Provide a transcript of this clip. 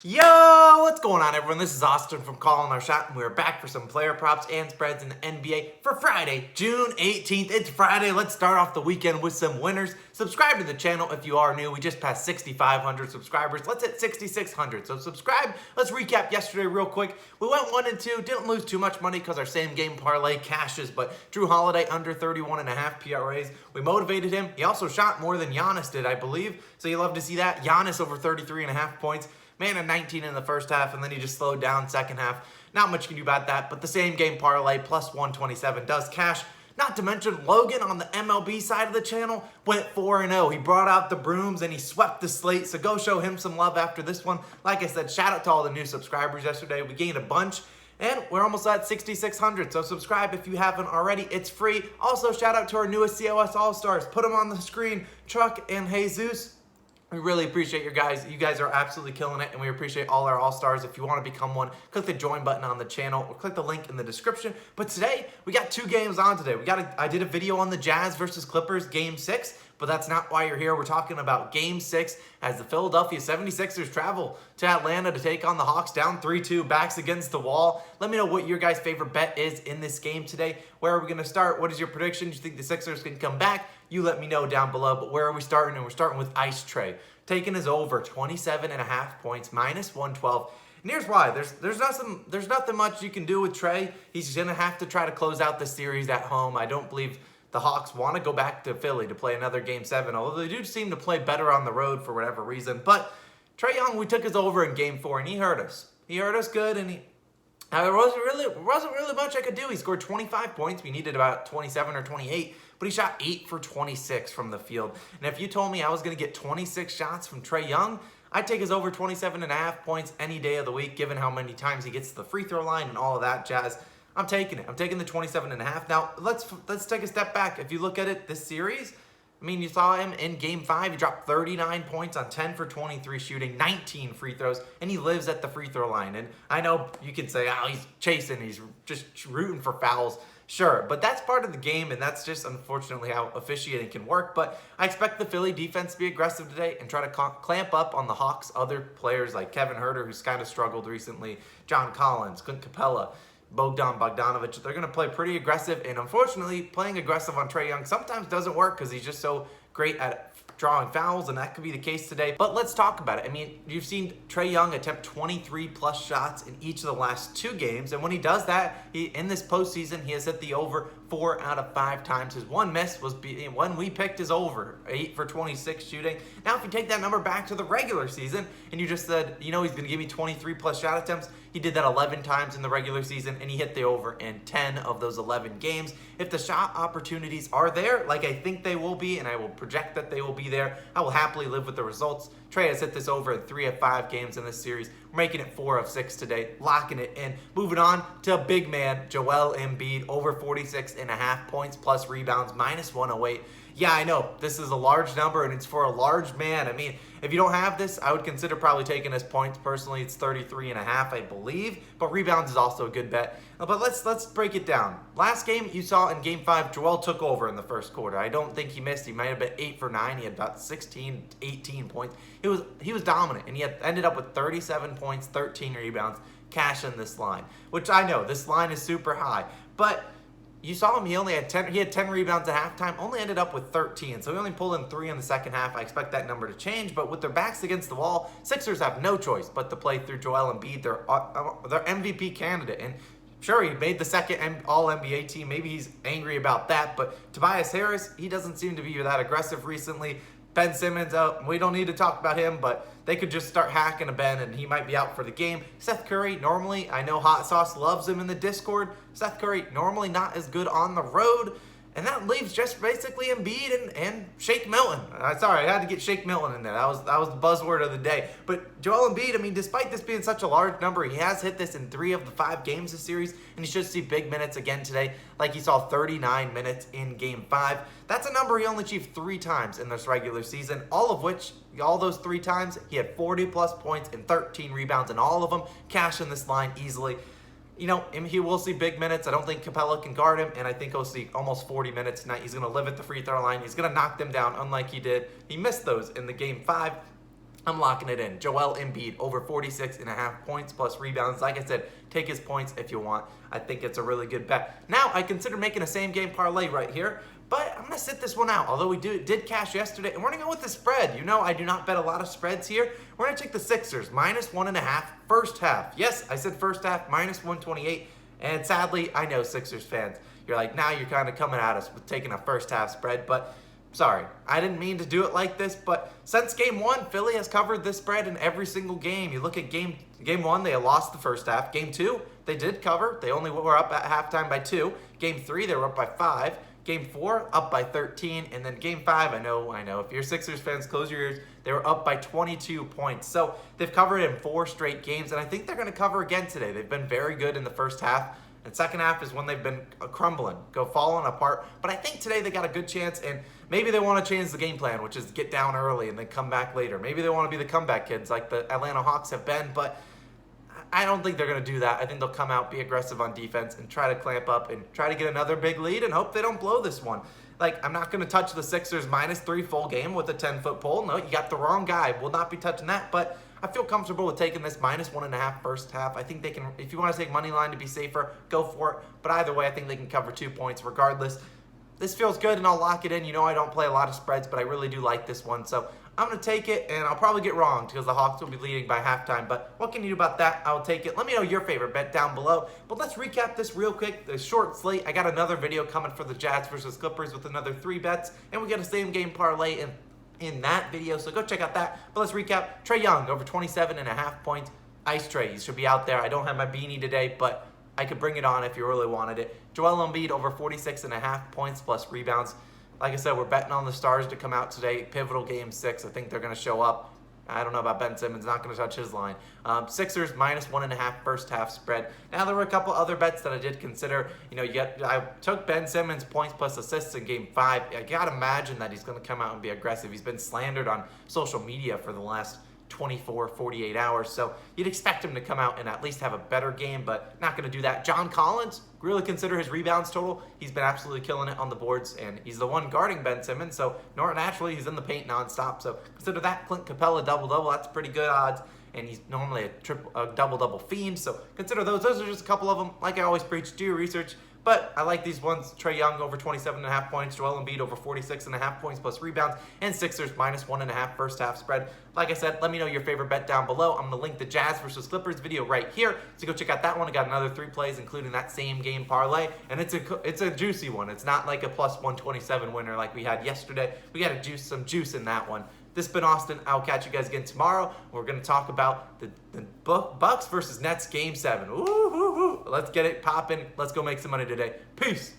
Yo, what's going on, everyone? This is Austin from Calling Our Shot, and we're back for some player props and spreads in the NBA for Friday, June 18th. It's Friday. Let's start off the weekend with some winners. Subscribe to the channel if you are new. We just passed 6,500 subscribers. Let's hit 6,600. So subscribe. Let's recap yesterday real quick. We went 1-2. Didn't lose too much money because our same game parlay cashes, but Drew Holiday under 31.5 PRAs. We motivated him. He also shot more than Giannis did, I believe. So you love to see that. Giannis over 33.5 points. Man of 19 in the first half, and then he just slowed down second half. Not much you can do about that, but the same game parlay plus 127 does cash. Not to mention, Logan on the MLB side of the channel went 4-0. He brought out the brooms and he swept the slate, so go show him some love after this one. Like I said, shout out to all the new subscribers yesterday. We gained a bunch, and we're almost at 6,600, so subscribe if you haven't already. It's free. Also, shout out to our newest COS All-Stars. Put them on the screen, Chuck and Jesus. We really appreciate you guys. You guys are absolutely killing it, and we appreciate all our all-stars. If you want to become one, click the join button on the channel or click the link in the description. But today, we got two games on today. I did a video on the Jazz versus Clippers Game 6, but that's not why you're here. We're talking about Game 6 as the Philadelphia 76ers travel to Atlanta to take on the Hawks down 3-2, backs against the wall. Let me know what your guys' favorite bet is in this game today. Where are we going to start? What is your prediction? Do you think the Sixers can come back? You let me know down below. But where are we starting? And we're starting with Ice Trey. Taking his over 27.5 points, minus 112. And here's why. There's nothing much you can do with Trey. He's going to have to try to close out the series at home. I don't believe the Hawks want to go back to Philly to play another Game 7, although they do seem to play better on the road for whatever reason. But Trae Young, we took his over in Game 4, and he hurt us. He hurt us good, and there wasn't really much I could do. He scored 25 points. We needed about 27 or 28, but he shot 8 for 26 from the field. And if you told me I was going to get 26 shots from Trae Young, I'd take his over 27.5 points any day of the week, given how many times he gets to the free throw line and all of that jazz. I'm taking it. I'm taking the 27.5. Now, let's take a step back. If you look at it this series, I mean, you saw him in Game 5. He dropped 39 points on 10 for 23 shooting, 19 free throws, and he lives at the free throw line. And I know you can say, oh, he's chasing, he's just rooting for fouls. Sure, but that's part of the game, and that's just unfortunately how officiating can work. But I expect the Philly defense to be aggressive today and try to clamp up on the Hawks' other players like Kevin Huerter, who's kind of struggled recently, John Collins, Clint Capella, Bogdanovic. They're going to play pretty aggressive, and unfortunately, playing aggressive on Trae Young sometimes doesn't work because he's just so great at drawing fouls, and that could be the case today. But let's talk about it. I mean, you've seen Trae Young attempt 23-plus shots in each of the last 2 games, and when he does that, in this postseason, he has hit the over 4 out of 5 times. His one miss was when we picked his over, 8 for 26 shooting. Now, if you take that number back to the regular season, and you just said, you know, he's going to give me 23-plus shot attempts, he did that 11 times in the regular season, and he hit the over in 10 of those 11 games. If the shot opportunities are there, like I think they will be, and I will project that they will be there, I will happily live with the results. Trey has hit this over in 3 of 5 games in this series. We're making it 4 of 6 today, locking it in. Moving on to a big man, Joel Embiid, over 46.5 points plus rebounds, minus 108. Yeah, I know, this is a large number, and it's for a large man. I mean, if you don't have this, I would consider probably taking his points. Personally, it's 33.5, I believe, but rebounds is also a good bet. But let's break it down. Last game, you saw in Game 5, Joel took over in the first quarter. I don't think he missed. He might have been 8 for 9. He had about 16, 18 points. He was dominant, and he ended up with 37 points, 13 rebounds, cashing this line, which I know, this line is super high, but you saw him, he had 10 rebounds at halftime, only ended up with 13, so he only pulled in 3 in the second half. I expect that number to change, but with their backs against the wall, Sixers have no choice but to play through Joel Embiid, their MVP candidate, and sure, he made the second All-NBA team. Maybe he's angry about that, but Tobias Harris, he doesn't seem to be that aggressive recently. Ben Simmons out. We don't need to talk about him, but they could just start hacking a Ben, and he might be out for the game. Seth Curry, normally, I know Hot Sauce loves him in the Discord. Seth Curry, normally not as good on the road. And that leaves just basically Embiid and Shake Milton. Sorry, I had to get Shake Milton in there. That was the buzzword of the day. But Joel Embiid, I mean, despite this being such a large number, he has hit this in 3 of the 5 games this series, and he should see big minutes again today. Like he saw 39 minutes in Game 5. That's a number he only achieved 3 times in this regular season, all of which, all those 3 times, he had 40-plus points and 13 rebounds, and all of them cashing this line easily. You know, he will see big minutes. I don't think Capella can guard him, and I think he'll see almost 40 minutes tonight. He's going to live at the free throw line. He's going to knock them down, unlike he did. He missed those in the Game 5. I'm locking it in. Joel Embiid over 46.5 points plus rebounds. Like I said, take his points if you want. I think it's a really good bet. Now, I consider making a same game parlay right here, but I'm going to sit this one out. Although we did cash yesterday, and we're going to go with the spread. You know, I do not bet a lot of spreads here. We're going to take the Sixers, -1.5 first half. Yes, I said first half, -128. And sadly, I know Sixers fans, you're like, now you're kind of coming at us with taking a first half spread, but sorry, I didn't mean to do it like this, but since game one, Philly has covered this spread in every single game. You look at game one, they lost the first half. Game two, they did cover. They only were up at halftime by 2. Game 3, they were up by 5. Game 4, up by 13. And then game 5, I know, if you're Sixers fans, close your ears, they were up by 22 points. So they've covered in 4 straight games, and I think they're going to cover again today. They've been very good in the first half. And second half is when they've been crumbling, falling apart. But I think today they got a good chance, and maybe they want to change the game plan, which is get down early and then come back later. Maybe they want to be the comeback kids like the Atlanta Hawks have been, but I don't think they're going to do that. I think they'll come out, be aggressive on defense, and try to clamp up and try to get another big lead and hope they don't blow this one. Like, I'm not going to touch the Sixers -3 full game with a 10-foot pole. No, you got the wrong guy. We'll not be touching that, but I feel comfortable with taking this -1.5 first half. I think they can, if you want to take money line to be safer, go for it. But either way, I think they can cover 2 points regardless. This feels good, and I'll lock it in. You know I don't play a lot of spreads, but I really do like this one. So I'm going to take it, and I'll probably get wrong because the Hawks will be leading by halftime. But what can you do about that? I'll take it. Let me know your favorite bet down below. But let's recap this real quick. The short slate. I got another video coming for the Jazz versus Clippers with another 3 bets, and we got a same game parlay in that video, so go check out that. But let's recap. Trae Young over 27.5 points. Ice Trey, he should be out there. I don't have my beanie today, but I could bring it on if you really wanted it. Joel Embiid over 46.5 points plus rebounds. Like I said, we're betting on the Stars to come out today. Pivotal game 6. I think they're going to show up. I don't know about Ben Simmons. Not going to touch his line. Sixers -1.5 first half spread. Now, there were a couple other bets that I did consider. You know, I took Ben Simmons points plus assists in game 5. I got to imagine that he's going to come out and be aggressive. He's been slandered on social media for the last 24, 48 hours. So you'd expect him to come out and at least have a better game, but not going to do that. John Collins, really consider his rebounds total. He's been absolutely killing it on the boards, and he's the one guarding Ben Simmons. So naturally, he's in the paint nonstop. So consider that. Clint Capella double-double. That's pretty good odds. And he's normally a double-double fiend. So consider those. Those are just a couple of them. Like I always preach, do your research. But I like these ones. Trae Young over 27.5 points. Joel Embiid over 46.5 points plus rebounds. And Sixers -1.5 first half spread. Like I said, let me know your favorite bet down below. I'm going to link the Jazz versus Clippers video right here. So go check out that one. I got another 3 plays, including that same game parlay. And it's a juicy one. It's not like a +127 winner like we had yesterday. We got some juice in that one. This has been Austin. I'll catch you guys again tomorrow. We're going to talk about the Bucks versus Nets Game 7. Ooh, ooh, ooh. Let's get it popping. Let's go make some money today. Peace.